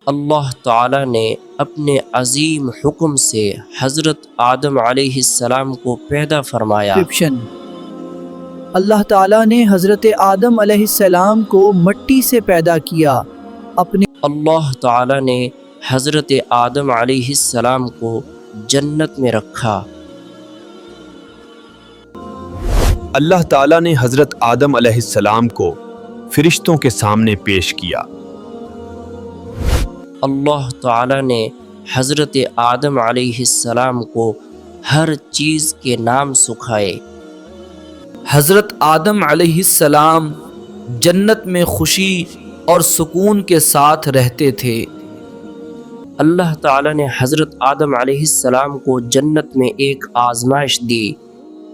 اللہ تعالیٰ نے اپنے عظیم حکم سے حضرت آدم علیہ السلام کو پیدا فرمایا۔ اللہ تعالیٰ نے حضرت آدم علیہ السلام کو مٹی سے پیدا کیا۔ اللہ تعالیٰ نے حضرت آدم علیہ السلام کو جنت میں رکھا۔ اللہ تعالیٰ نے حضرت آدم علیہ السلام کو فرشتوں کے سامنے پیش کیا۔ اللہ تعالیٰ نے حضرت آدم علیہ السلام کو ہر چیز کے نام سکھائے۔ حضرت آدم علیہ السلام جنت میں خوشی اور سکون کے ساتھ رہتے تھے۔ اللہ تعالیٰ نے حضرت آدم علیہ السلام کو جنت میں ایک آزمائش دی۔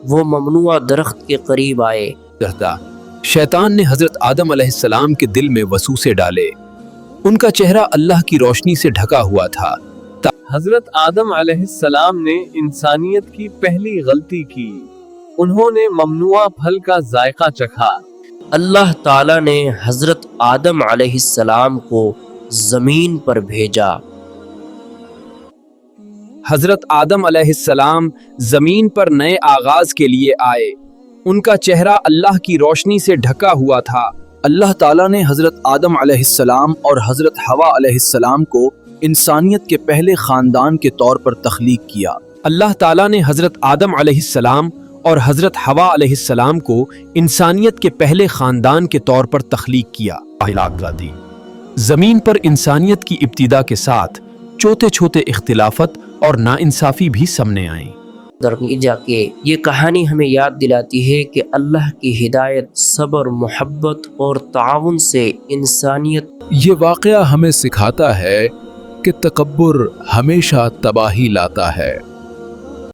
وہ ممنوع درخت کے قریب آئے۔ شیطان نے حضرت آدم علیہ السلام کے دل میں وسوسے ڈالے۔ ان کا چہرہ اللہ کی روشنی سے ڈھکا ہوا تھا۔ حضرت آدم علیہ السلام نے انسانیت کی پہلی غلطی کی۔ انہوں نے ممنوع پھل کا ذائقہ چکھا۔ اللہ تعالیٰ نے حضرت آدم علیہ السلام کو زمین پر بھیجا۔ حضرت آدم علیہ السلام زمین پر نئے آغاز کے لیے آئے۔ ان کا چہرہ اللہ کی روشنی سے ڈھکا ہوا تھا۔ اللہ تعالیٰ نے حضرت آدم علیہ السلام اور حضرت حوا علیہ السلام کو انسانیت کے پہلے خاندان کے طور پر تخلیق کیا۔ اللہ تعالیٰ نے حضرت آدم علیہ السلام اور حضرت حوا علیہ السلام کو انسانیت کے پہلے خاندان کے طور پر تخلیق کیا۔ زمین پر انسانیت کی ابتدا کے ساتھ چھوٹے چھوٹے اختلافات اور ناانصافی بھی سامنے آئیں۔ درجہ کہ یہ کہانی ہمیں یاد دلاتی ہے کہ اللہ کی ہدایت، صبر، محبت اور تعاون سے انسانیت۔ یہ واقعہ ہمیں سکھاتا ہے کہ تکبر ہمیشہ تباہی لاتا ہے۔